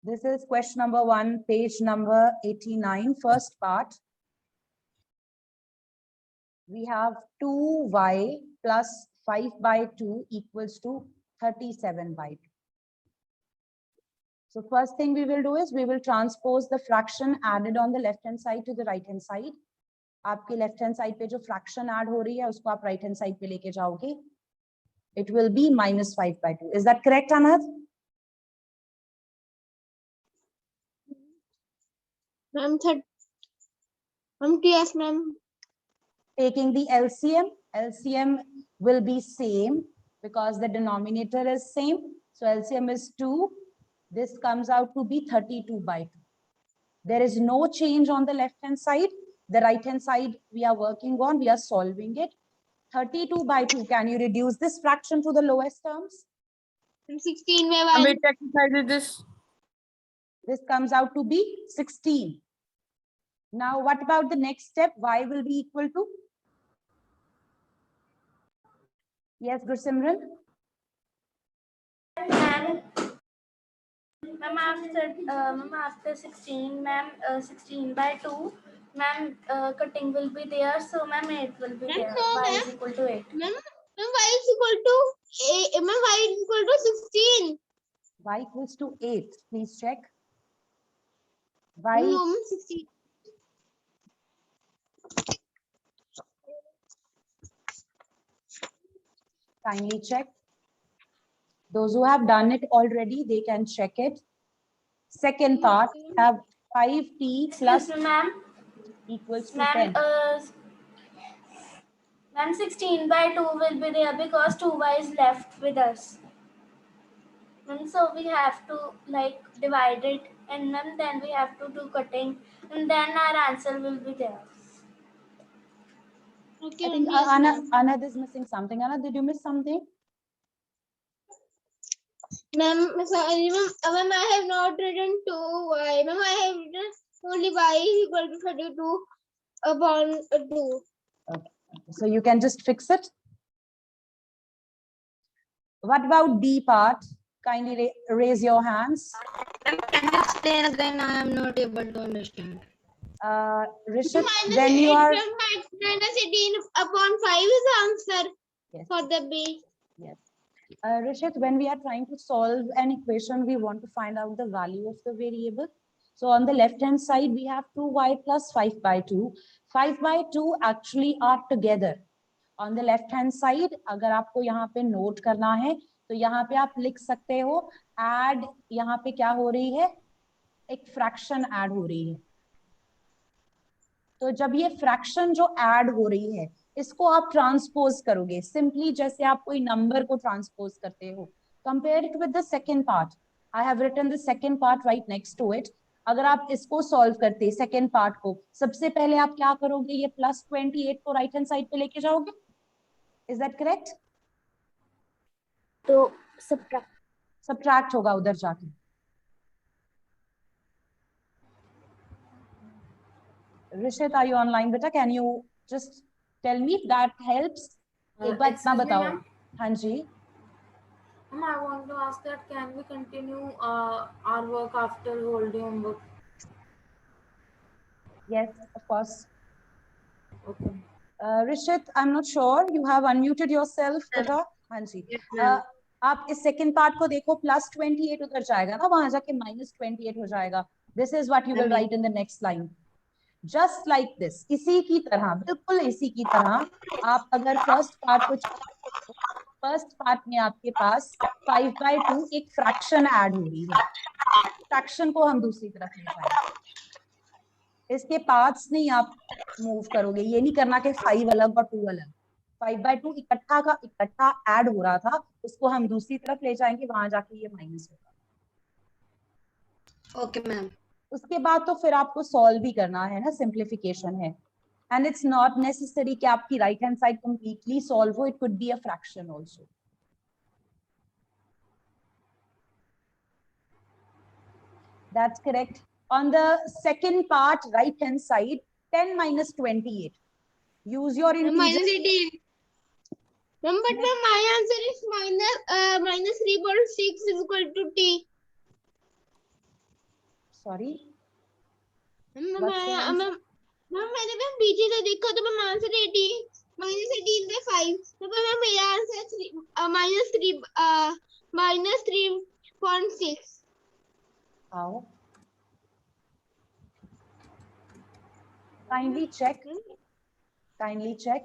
This is question number 1, page number 89, first part. We have 2y plus 5 by 2 equals to 37 by 2. So first thing we will do is we will transpose the fraction added on the left hand side to the right hand side. आपके left hand side पे जो fraction add हो रही है उसको आप right hand side पे लेके जाओगे. It will be minus 5 by 2. Is that correct, Anad? Ma'am, yes, ma'am. Taking the LCM will be same because the denominator is same. So LCM is 2. This comes out to be 32 by 2. There is no change on the left hand side. The right hand side we are working on, we are solving it. 32 by 2. Can you reduce this fraction to the lowest terms? 16 How many exercise is this? This comes out to be 16. Now, what about the next step? Y will be equal to? Yes, Gursimran? Ma'am, after 16, ma'am, 16 by 2, ma'am, cutting will be there, so ma'am, 8 will be there. Y is equal to 8. Ma'am, y is equal to 8. Ma'am, y is equal to 16. Y equals to 8. Please check. No, 16. Kindly check. Those who have done it already, they can check it. Second part, we have 5t plus Excuse me, ma'am. equals to Ma'am, 10. Ma'am, 16 by 2 will be there because 2y is left with us. And so we have to like divide it, and then we have to do cutting, and then our answer will be there. Okay, I think yes, Anand is missing something. Anand, did you miss something? ma'am, sorry, ma'am, I have not written 2y. Ma'am, I have written only y is equal to 32 upon 2. Okay. So you can just fix it. What about D part? Kindly raise your hands. Can you explain again? I am not able to understand. Rishit, Minus when 8 you are minus 18 upon 5 is the answer yes, for the B. yes. Rishit, when we are trying to solve an equation, we want to find out the value of the variable. So on the left hand side, we have 2y plus 5 by 2. 5 by 2 actually are together. On the left hand side, अगर आपको यहाँ पे note करना है, तो यहाँ पे आप लिख सकते हो add, यहाँ पे क्या हो रही है, एक फ्रैक्शन ऐड हो रही है. तो जब ये फ्रैक्शन जो ऐड हो रही है, इसको आप ट्रांसपोज करोगे सिंपली जैसे आप कोई नंबर को ट्रांसपोज करते हो. Compare it with the second part. I have written the second part right next to it. अगर आप इसको सॉल्व करते सेकंड पार्ट को, सबसे पहले आप क्या करोगे, ये प्लस 28 को राइट हैंड साइड पे लेके जाओगे. Is that correct? तो सब्ट्रैक्ट होगा उधर जाके. Rishit, are you online, beta? Can you just tell me if that helps? एक बार इतना बताओ. हाँ जी. Ma'am, I want to ask that can we continue our work after holding homework? Yes, of course. Okay. Rishit, I'm not sure. You have unmuted yourself, beta. हाँ जी. आप इस second part को देखो, plus 28 उधर जाएगा ना, वहां जाके minus 28 हो जाएगा. This is what you will write in the next line. Just like this, इसी की तरह, बिल्कुल इसी की तरह, आप अगर फर्स्ट पार्ट में आपके पास 5 by 2 एक फ्रैक्शन ऐड हो रही है, फ्रैक्शन को हम दूसरी तरफ ले जाएंगे. इसके पार्ट्स नहीं आप मूव करोगे, ये नहीं करना कि 5 अलग और 2 अलग. 5 by 2 इकट्ठा ऐड हो रहा था, उसको हम दूसरी तरफ ले जाएंगे, वहां जाके ये माइनस होगा. Okay ma'am. उसके बाद तो फिर आपको सॉल्व भी करना है ना, सिंप्लीफिकेशन है. And it's not necessary कि आपकी right hand side completely solve हो, it could be a fraction also. That's correct. On the second part, right hand side, 10 minus 28. Use your integer. Minus 18. But my answer is minus 3.6 is equal to t. Sorry. Ma'am What's the answer? मैंने ma'am पीछे से देखा तो ma'am answer 18 -18 पे 5 तो ma'am मेरा answer -3.6 How? Kindly check. Kindly check.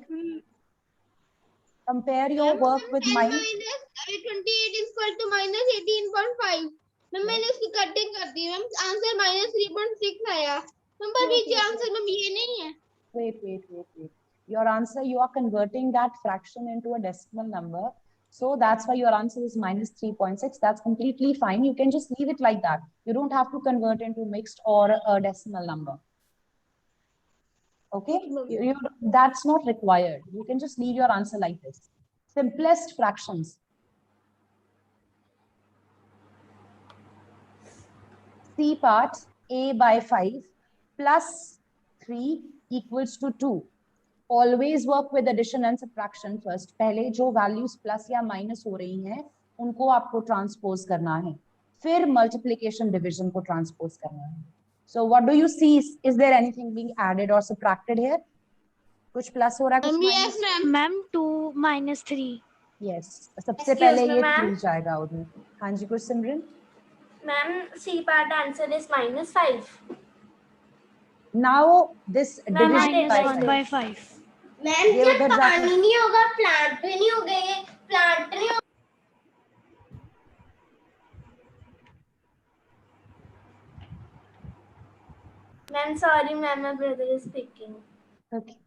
Compare your ma'am work with 10 mine. -28 is equal to -18.5 ma'am मैंने उसकी कटिंग कर दी मैम आंसर -3.6 आया मैम पर पीछे आंसर मैम ये नहीं है Wait. Your answer, you are converting that fraction into a decimal number. So that's why your answer is -3.6. That's completely fine. You can just leave it like that. You don't have to convert into mixed or a decimal number. Okay? That's not required. You can just leave your answer like this. Simplest fractions. C part, a by 5 plus 3 equals to 2. Always work with addition and subtraction first. पहले जो values plus या minus हो रही हैं, उनको आपको transpose करना है. फिर multiplication division को transpose करना है. So what do you see? Is there anything being added or subtracted here? कुछ plus हो रहा है, कुछ minus? Yes, ma'am 2 - 3. Yes. सबसे Excuse पहले me, ये ma'am. 3 जाएगा उधर. हाँ जी, कुछ सिमरन? Ma'am, C part answer is -5. Now this Ma'am, I division did by it. 1 by 5. 5. Ma'am ये जब उधर जाके पानी नहीं होगा प्लांट भी नहीं उगेंगे प्लांट नहीं Ma'am, sorry, ma'am, my brother is speaking. Okay.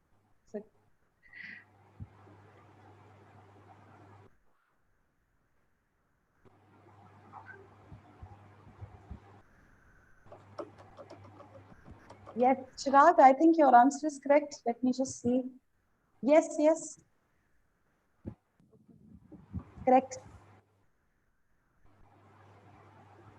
So, yes, Chirag, I think your answer is correct. Let me just see. Yes. Correct.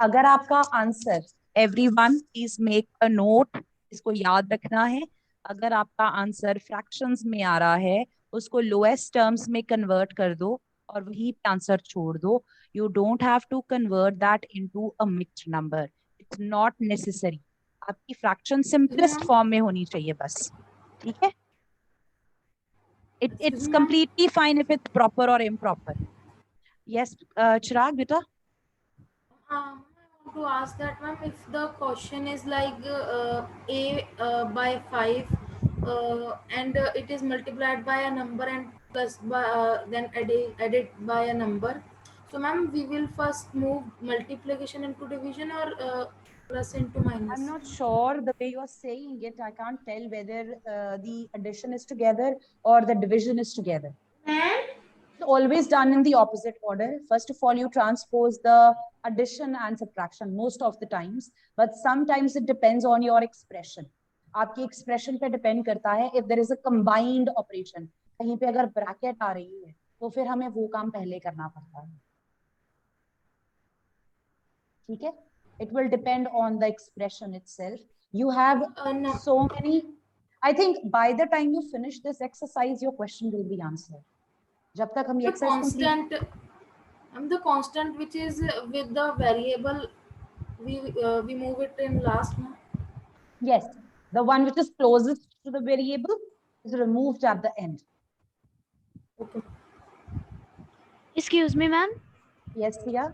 अगर आपका answer, everyone please make a note, इसको याद रखना है. अगर आपका आंसर फ्रैक्शंस में आ रहा है, उसको लोएस्ट टर्म्स में कन्वर्ट कर दो और वही आंसर छोड़ दो. You don't have to convert that into a mixed number. It's not necessary. आपकी फ्रैक्शन सिंपलेस्ट फॉर्म में होनी चाहिए बस. ठीक है? It's completely fine if it's proper or improper. Yes, Chirag, beta. I want to ask that, ma'am, if the question is like a by 5 and it is multiplied by a number and plus by then added by a number, so ma'am we will first move multiplication into division or plus into minus. I'm not sure the way you're saying it. I can't tell whether the addition is together or the division is together. It's always done in the opposite order. First of all, you transpose the addition and subtraction most of the times, but sometimes it depends on your expression. आपकी expression पे depend करता है. If there is a combined operation, कहीं पे अगर bracket आ रही है, तो फिर हमें वो काम पहले करना पड़ता है. ठीक है? It will depend on the expression itself. You have No. so many. I think by the time you finish this exercise, your question will be answered. जब तक हम ये The exercise constant, the constant which is with the variable, we move it in last. No? Yes, the one which is closest to the variable is removed at the end. Okay. Excuse me, ma'am. Yes, Sia.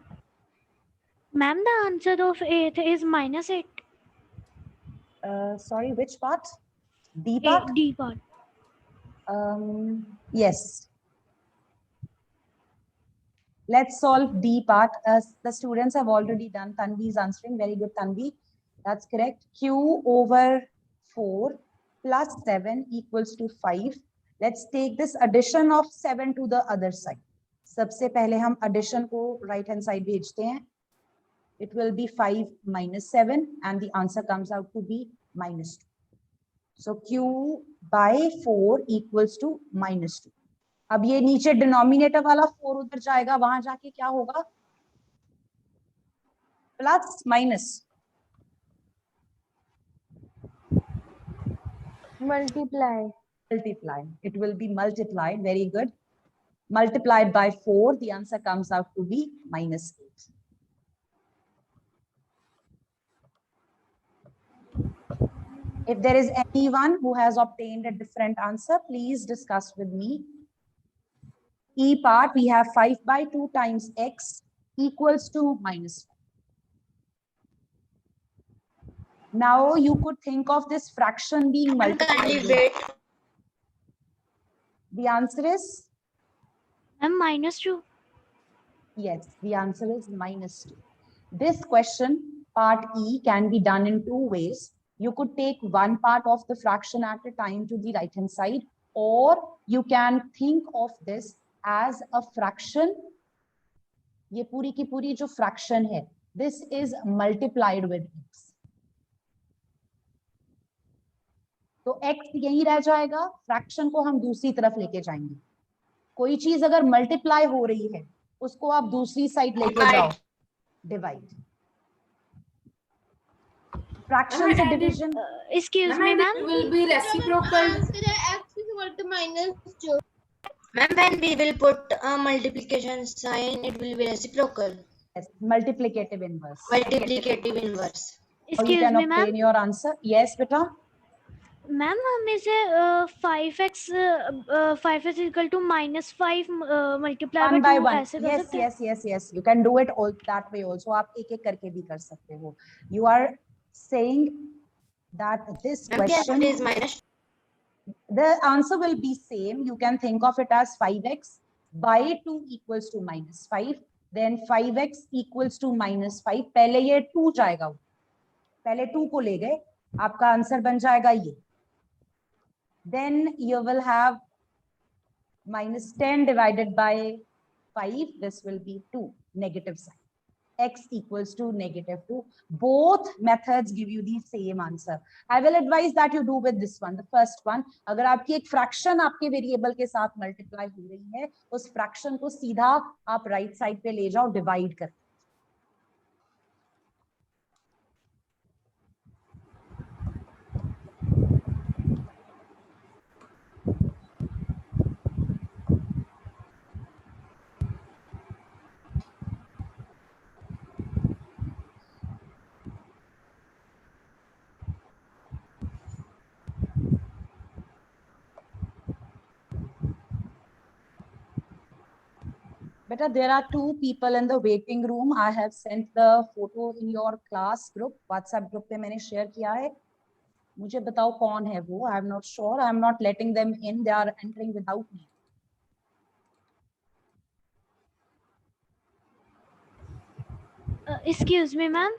Ma'am, the answer of 8 is -8. Sorry, which part? D part? D part. Yes. Let's solve D part. The students have already done. Tanvi is answering. Very good, Tanvi. That's correct. Q over 4 plus 7 equals to 5. Let's take this addition of 7 to the other side. सबसे पहले हम addition को right hand side भेजते हैं. It will be 5 minus 7 and the answer comes out to be -2. So Q by 4 equals to -2. अब ये नीचे denominator वाला 4 उधर जाएगा, वहां जाके क्या होगा? Plus minus multiply it will be multiplied. Very good. Multiplied by 4, the answer comes out to be -8. If there is anyone who has obtained a different answer, please discuss with me. E part, we have 5 by 2 times x equals to minus 5. Now you could think of this fraction being multiplied. Wait. The answer is? -2. Yes, the answer is -2. This question, part E, can be done in two ways. You could take one part of the fraction at a time to the right-hand side, or you can think of this as a fraction. ये पूरी की पूरी जो fraction है, this is multiplied with x. तो x यही रह जाएगा, fraction को हम दूसरी तरफ लेके जाएंगे. कोई चीज अगर मल्टीप्लाई हो रही है, उसको आप दूसरी साइड लेके जाओ, डिवाइड. फ्रैक्शन से division. Excuse me, ma'am. It will be reciprocal. Answer x is equal to -2. Ma'am, when we will put a multiplication sign, it will be reciprocal. Yes, multiplicative inverse. Multiplicative inverse. Or you Excuse can me, ma'am. obtain your answer. Yes, beta. Ma'am हम इसे 5x is equal to -5 multiply One by one. ऐसे कर Yes, सकते हैं? yes. You can do it all that way also. आप एक एक करके भी कर सकते हो. You are saying that this Ma'am, yes, question, it is minus. the answer will be same. You can think of it as 5x by 2 equals to -5. Then 5x equals to -5. पहले ये 2 जाएगा, पहले 2 को ले गए, आपका आंसर बन जाएगा ये. Then you will have -10 divided by 5. This will be 2, negative sign. X equals to -2. Both methods give you the same answer. I will advise that you do with this one, the first one. अगर आपकी एक fraction आपके variable के साथ multiply हो रही है, उस fraction को सीधा आप राइट साइड पे ले जाओ, डिवाइड कर. Beta, there are 2 people in the waiting room. I have sent the photo in your class group. WhatsApp group पे मैंने share किया है. मुझे बताओ कौन है वो? I am not sure. I am not letting them in. They are entering without me. Excuse me, ma'am.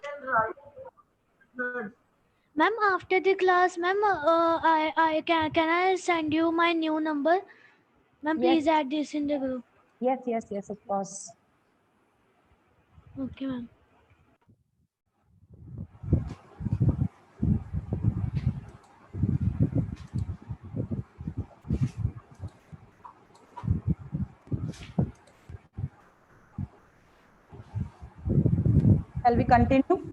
Ma'am, after the class, ma'am, I can I send you my new number? Ma'am, Yes. please add this in the group. Yes, of course. Okay, ma'am. Shall we continue?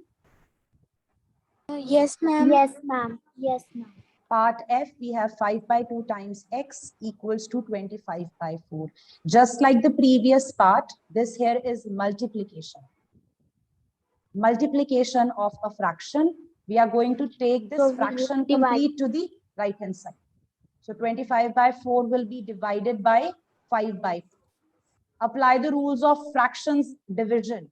Yes, ma'am. Yes, ma'am. Yes, ma'am. Part F, we have 5 by 2 times x equals to 25 by 4. Just like the previous part, this here is multiplication. Multiplication of a fraction. We are going to take this So we fraction divide. complete to the right hand side. So 25 by 4 will be divided by 5 by 4. Apply the rules of fractions division.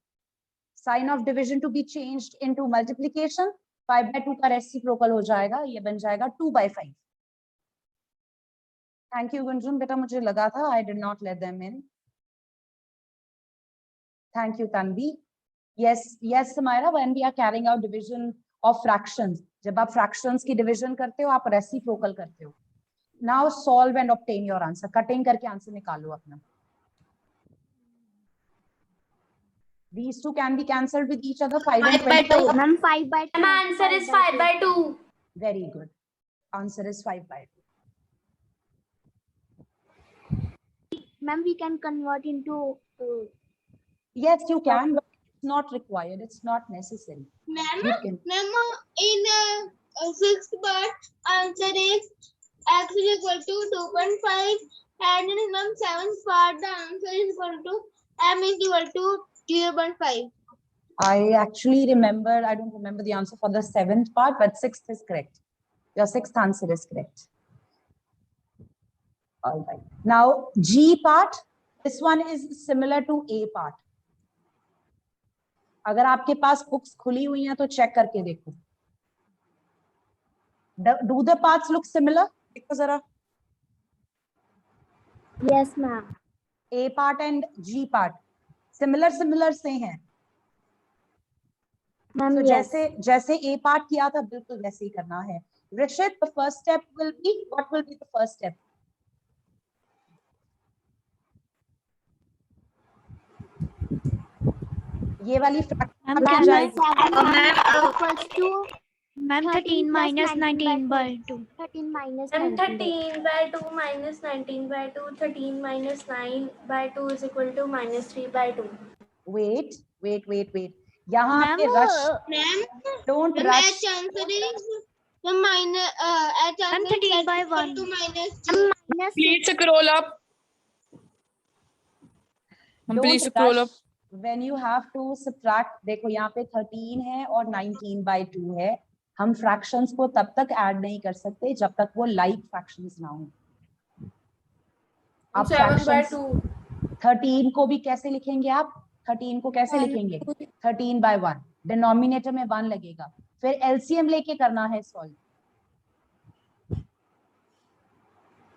Sign of division to be changed into multiplication. 5 by 2 का reciprocal हो जाएगा, ये बन जाएगा 2 by 5. Thank you, Gunjun. बेटा मुझे लगा था, I did not let them in. Thank you, Tanvi. Yes, Samira, when we are carrying out division of fractions, जब आप fractions की division करते हो, आप reciprocal करते हो. Now solve and obtain your answer. Cutting करके answer निकालो अपना. These two can be cancelled with each other. 5 and 5 by 25. 2. Ma'am, 5 by 2. My answer is 5 by 2. Very good. Answer is 5 by 2. Ma'am, we can convert into. Yes, you can, but it's not required. It's not necessary. Ma'am, You can. in sixth part, answer is x is equal to 2.5, and in seventh part, the answer is equal to m is equal to 0.5. I actually remember, I don't remember the answer for the 7th part, but 6th is correct. Your sixth answer is correct. All right. Now G part, this one is similar to A part. अगर आपके पास books खुली हुई हैं तो check करके देखो. Do the parts look similar? देखो जरा. Yes, ma'am. A part and G part similar से हैं. Ma'am, So yes. जैसे A part किया था बिल्कुल वैसे ही करना है. Rishit, the first step will be, what will be the first step? ये वाली fraction Ma'am, कट can जाएगी. Equals to Ma'am, 13 minus 19 by 2. 13 minus And 19 by 13 by 2 minus 19 by 2. 13 minus 9 by 2 is equal to minus 3 by 2. Wait. यहाँ Ma'am, पे rush. Ma'am, Don't ma'am, rush. H answer is the minus, H Ma'am, answer is 13 by equal 1. to minus 2. minus Please scroll up. Please Don't scroll rush up. when you have to subtract. देखो यहाँ पे 13 है और 19 by 2 है. हम fractions को तब तक add नहीं कर सकते जब तक वो like fractions ना हो. आप 7 by fractions 2. 13 को भी कैसे लिखेंगे आप? 13 को कैसे लिखेंगे? 13 by 1. डिनोमिनेटर में 1 लगेगा. फिर एलसीएम लेके करना है सॉल्व.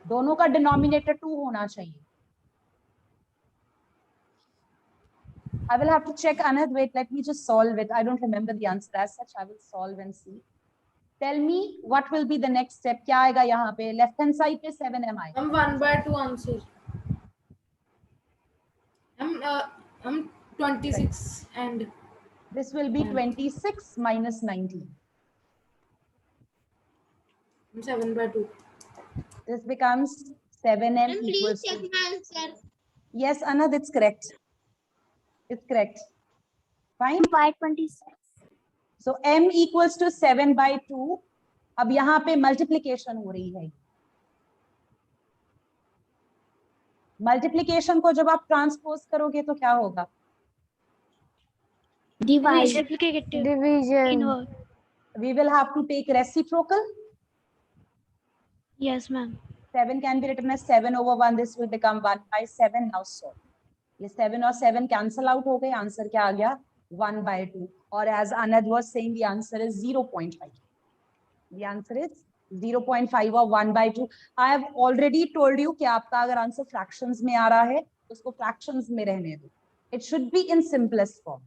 दोनों का डिनोमिनेटर 2 होना चाहिए. I will have to check, Anand. Wait, let me just solve it. I don't remember the answer as such. I will solve and see. Tell me what will be the next step. क्या आएगा यहाँ पे? Left hand side पे 7m आएगा. I'm 1 by 2 answer. I'm 26 and This will be 26 minus 19. I'm 7 by 2. This becomes 7m Ma'am, please equals check to. my answer. Yes, Anand, it's correct. It's correct. Fine. by 26. So m equals to 7 by 2. अब यहाँ पे multiplication हो रही है. Multiplication को जब आप transpose करोगे तो क्या होगा? Divide. Multiplicative. Division. Inverse. We will have to take reciprocal. Yes, ma'am. 7 can be written as 7 over 1. This will become 1 by 7. Now solve. ये 7 और 7 cancel out हो गए. Answer क्या आ गया? 1 by 2. और as Anand was saying, the answer is 0.5. The answer is 0.5 or 1 by 2. I have already told you कि आपका अगर आंसर fractions में आ रहा है तो उसको fractions में रहने दो. It should be in simplest form.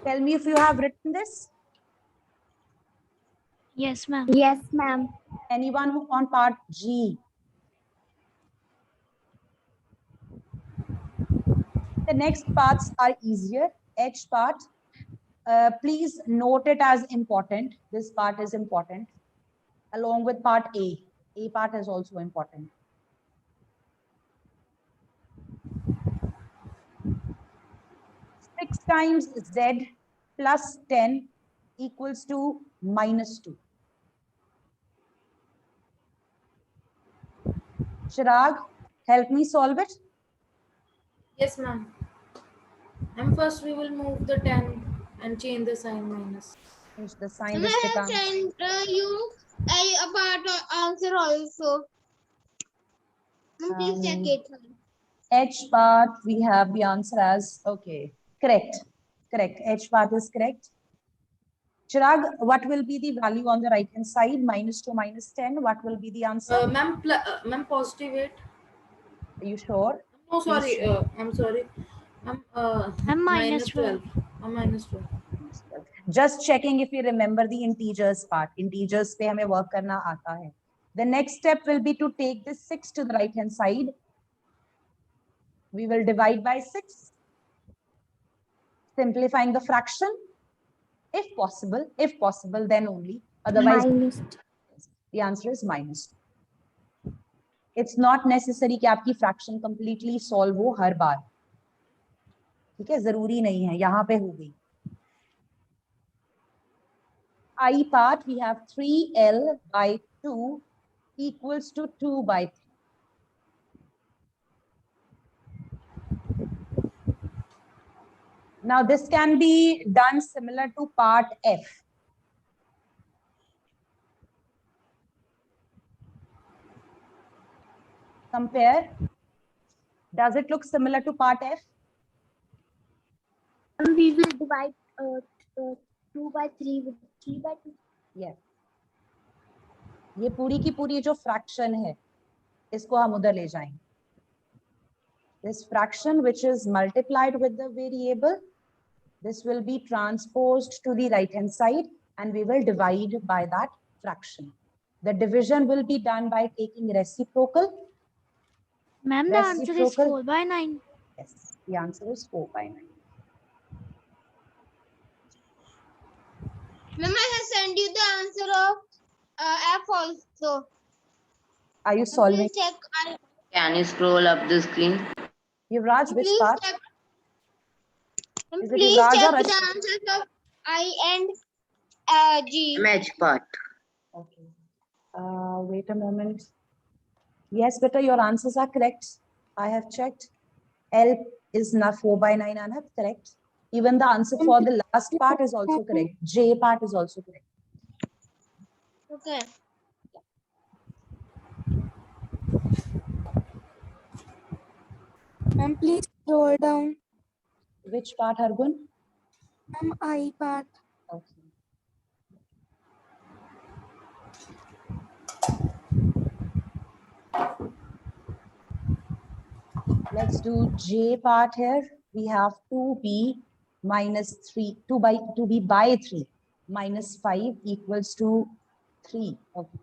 Tell me if you have written this. Yes, ma'am. Yes, ma'am. Anyone who on part G? The next parts are easier. H part. Please note it as important. This part is important. Along with part A. A part is also important. Six times Z plus 10 equals to minus 2. Chirag, help me solve it. Yes, ma'am. And first we will move the 10 and change the sign minus. Change the sign. And This I have becomes sent you a part answer also. And please check it. H part, we have the answer as, okay, correct. H part is correct. Chirag, what will be the value on the right hand side? Minus 2 minus 10. What will be the answer? Ma'am, positive 8. Are you sure? No, sorry. Yes. I'm sorry. I'm minus minus 12. I'm minus 12. Just checking if you remember the integers part. Integers पे हमें work करना आता है. The next step will be to take this 6 to the right hand side. We will divide by 6. Simplifying the fraction. If possible, then only. Otherwise, Minus. the answer is minus 2. It's not necessary कि आपकी fraction completely solve हो हर बार. ठीक है, जरूरी नहीं है. यहाँ पे हो गई. I part, we have 3L by 2 equals to 2 by 3. Now this can be done similar to part F. Compare. Does it look similar to part F? We will divide 2 by 3 with 3 by 2. Yes. ये पूरी की पूरी जो fraction है, इसको हम उधर ले जाएंगे. This fraction which is multiplied with the variable, this will be transposed to the right hand side and we will divide by that fraction. The division will be done by taking reciprocal. Ma'am, the answer is Reciprocal. 4 by 9. Yes, the answer is 4 by 9. Ma'am, I have sent you the answer of F also. Are you solving? Please check. Can you scroll up the screen? Yuvraj, which Please part? check. Is it Please Yuvraj check or the Ashwin? answers of I and G. Match part. Okay. Wait a moment. Yes, beta, your answers are correct. I have checked. L is not 4 by 9, Anand, correct. Even the answer for the last part is also correct. J part is also correct. Okay. Ma'am, please scroll down. Which part, Hargun? Ma'am, I part. Okay. Let's do J part here. We have 2b minus 3, 2b by 3 minus 5 equals to 3. Okay.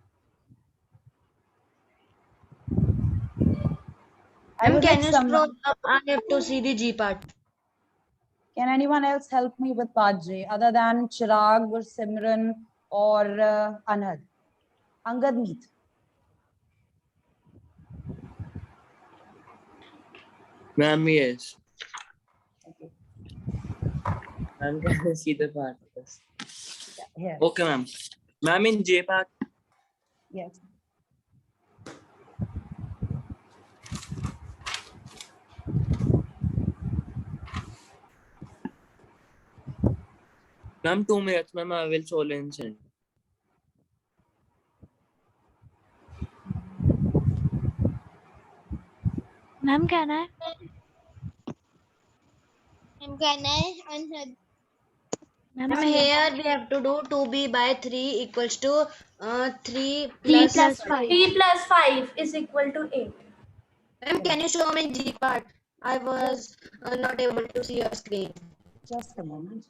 I Ma'am, would can like you someone- scroll up? I have to see the G part. Can anyone else help me with part J other than Chirag or Simran or Anand? Angad, meet. Ma'am, yes. Okay. Ma'am, can I see the part? Here. Okay, ma'am. Ma'am, in J part. Yes. Ma'am, 2 minutes, ma'am. I will solve and send. Ma'am, can I? And can I answer? Ma'am, Ma'am, see- here we have to do 2b by 3 equals to 3 3 plus plus 5. 5. 3 plus 5 is equal to 8. Ma'am, can you show me G part? I was not able to see your screen. Just a moment.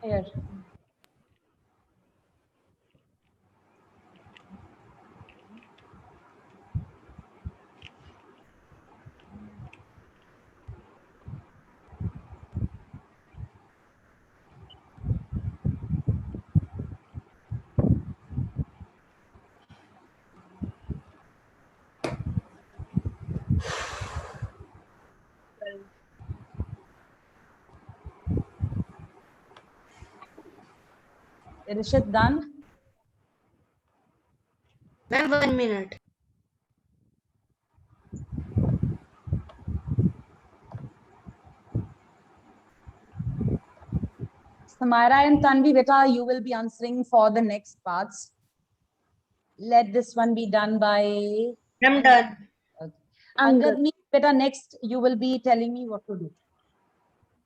Here. Is it done? Ma'am, 1 minute. Samira and Tanvi, beta, you will be answering for the next parts. Let this one be done by I'm done. Angad. Me, beta, next you will be telling me what to do.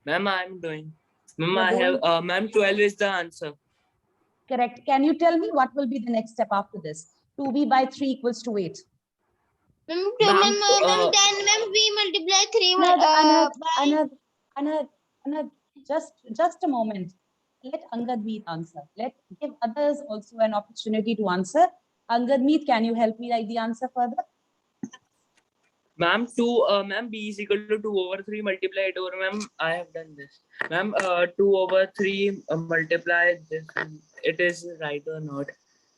Ma'am, I'm doing. Ma'am, You're I doing- have, ma'am, 12 is the answer. Correct. Can you tell me what will be the next step after this? 2b by 3 equals to 8. Ma'am, Ma'am, then ma'am, we multiply 3 Anand, just a moment. Let Angad Meet answer. Let give others also an opportunity to answer. Angad Meet, can you help me write the answer further? Ma'am, ma'am, b is equal to 2 over 3 multiplied over, ma'am, I have done this. Ma'am, 2 over 3 multiplied this. It is right or not?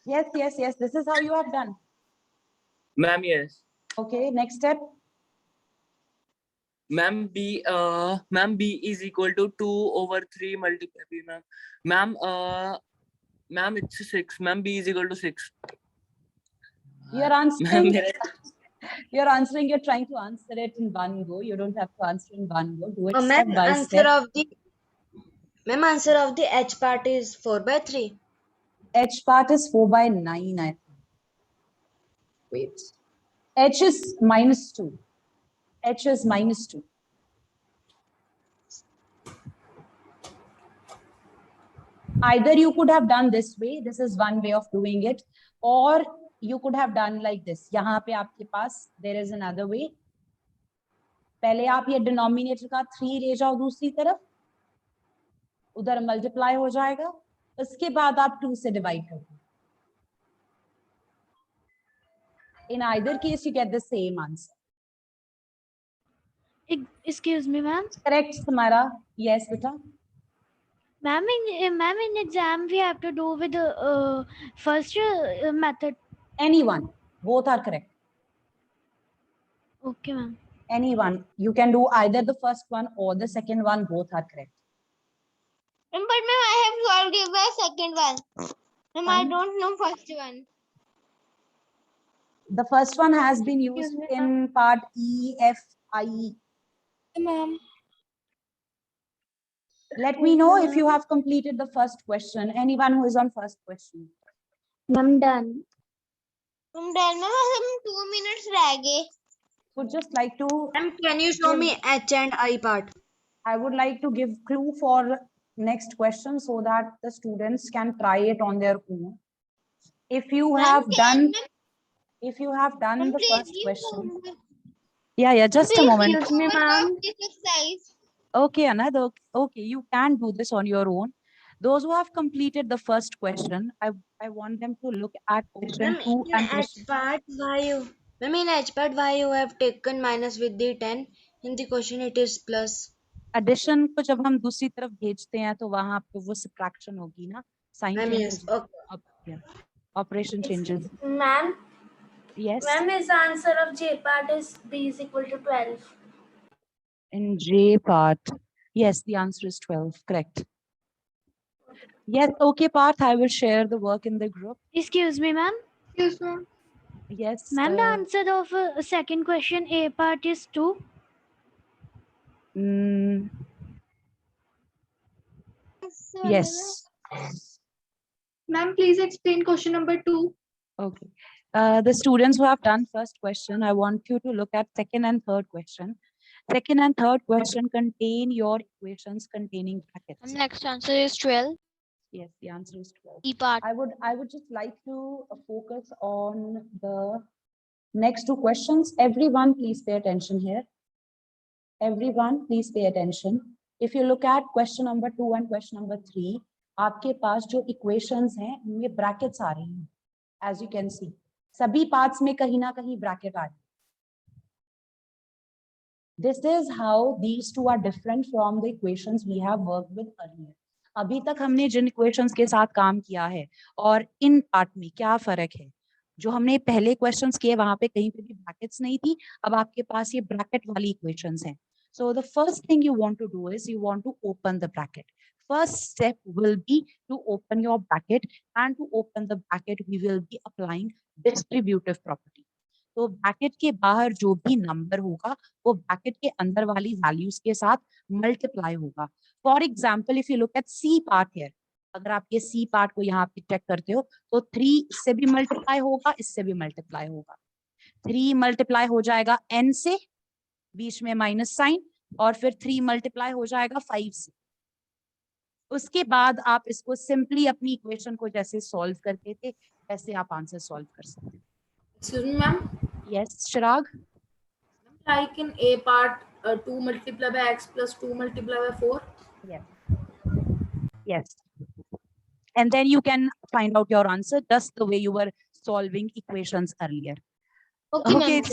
Yes. This is how you have done. Ma'am, yes. Okay, next step. Ma'am, b is equal to 2 over 3 multiplied b, ma'am. Ma'am, it's 6. Ma'am, b is equal to 6. You're answering. Ma'am, You're answering, you're trying to answer it in one go. You don't have to answer in one go. Do it Ma'am, step by answer step. of the answer of the H part is 4/3. H part is 4/9, I think. Wait. H is -2. H is -2. Either you could have done this way, this is one way of doing it, or you could have done like this. यहाँ पे आपके पास there is another way. पहले आप ये denominator का 3 ले जाओ दूसरी तरफ, उधर मल्टीप्लाई हो जाएगा, उसके बाद आप 2 से डिवाइड कर दो. In either case, you get the same answer. Excuse me, ma'am. Correct, Samara. Yes, beta. Ma'am, in exam we have to do with the first method. Anyone. Both are correct. Okay, ma'am. Anyone. You can do either the first one or the second one. Both are correct. But ma'am, I have solved it by second one. Ma'am, I don't know first one. The first one has been used in part E, F, I. Ma'am. Let me know if you have completed the first question. Anyone who is on first question. Ma'am, done. Ma'am, done. Ma'am, हम 2 minutes रह गए. Would just like to. Ma'am, can you show me H and I part? I would like to give clue for next question so that the students can try it on their own. If you have done the first question. Yeah, just a moment. Excuse me, ma'am. This exercise. Okay, Anand. Okay, you can do this on your own. Those who have completed the first question, I want them to look at question Ma'am, 2 in and H question. part, why you have taken minus with the 10? In the question, it is plus. Addition को जब हम दूसरी तरफ भेजते हैं तो वहां पे वो subtraction होगी ना, sign Ma'am, changes. yes. Okay. Yeah. Operation changes. Ma'am, Yes. ma'am, his answer of J part is B is equal to 12. In J part, yes, the answer is 12. Correct. Yes, okay, Parth, I will share the work in the group. Excuse me, ma'am. Excuse me. Yes. Ma'am, the answer of second question A part is 2. Yes. Ma'am, please explain question number 2. Okay. The students who have done first question, I want you to look at second and third question. Second and third question contain your equations containing brackets. Next answer is 12. Yes, the answer is 12. E part. I would just like to focus on the next two questions. Everyone, please pay attention here. Everyone, please pay attention. If you look at question number 2 and question number 3, आपके पास जो equations हैं, उनमें brackets आ रही हैं. As you can see, सभी parts में कहीं ना कहीं bracket आ रही है. This is how these two are different from the equations we have worked with earlier. अभी तक हमने जिन equations के साथ काम किया है और इन part में क्या फर्क है, जो हमने पहले questions किए वहां पे कहीं पे भी brackets नहीं थी, अब आपके पास ये bracket वाली equations हैं. So the first thing you want to do is you want to open the bracket. First step will be to open your bracket, and to open the bracket we will be applying distributive property. तो bracket के बाहर जो भी number होगा वो bracket के अंदर वाली वैल्यूज के साथ मल्टीप्लाई होगा. For example if you look at C part here, अगर आप ये सी पार्ट को यहाँ पे चेक करते हो तो 3 इससे भी मल्टीप्लाई होगा, इससे भी मल्टीप्लाई होगा. 3 मल्टीप्लाई हो जाएगा n से, बीच में माइनस साइन, और फिर 3 मल्टीप्लाई हो जाएगा 5 से. उसके बाद आप इसको सिंपली अपनी इक्वेशन को जैसे सॉल्व करते थे वैसे आप आंसर सॉल्व कर सकते हैं. Excuse me, ma'am. Yes, Chirag. Like in A part, 2 multiplied by x plus 2 multiplied by 4. Yes. Yes. And then you can find out your answer just the way you were solving equations earlier. Okay.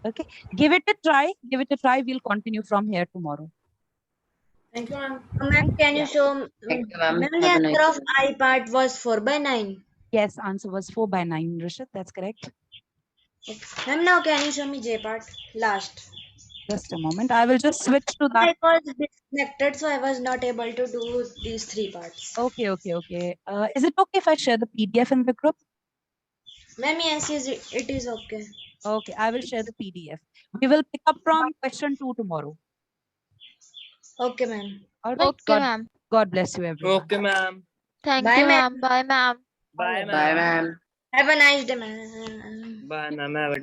Okay. Give it a try. Give it a try. We'll continue from here tomorrow. Thank you, ma'am. Ma'am, can you show? Thank you, ma'am. Ma'am, the Have a answer nice of I part was 4/9. Yes, answer was 4/9, Rishit. That's correct. Ma'am, now can you show me J part? Last. Just a moment. I will just switch to that. I was disconnected, so I was not able to do these 3 parts. Okay. Is it okay if I share the PDF in the group? Ma'am, yes, it is okay. Okay, I will share the PDF. We will pick up from question 2 tomorrow. Okay, ma'am. All right. Okay, ma'am. God bless you, everyone. Okay, ma'am. Thank Bye, you, ma'am. ma'am. Bye, ma'am. Bye, Bye, ma'am. ma'am. Have a nice day, ma'am. Bye, ma'am. Have a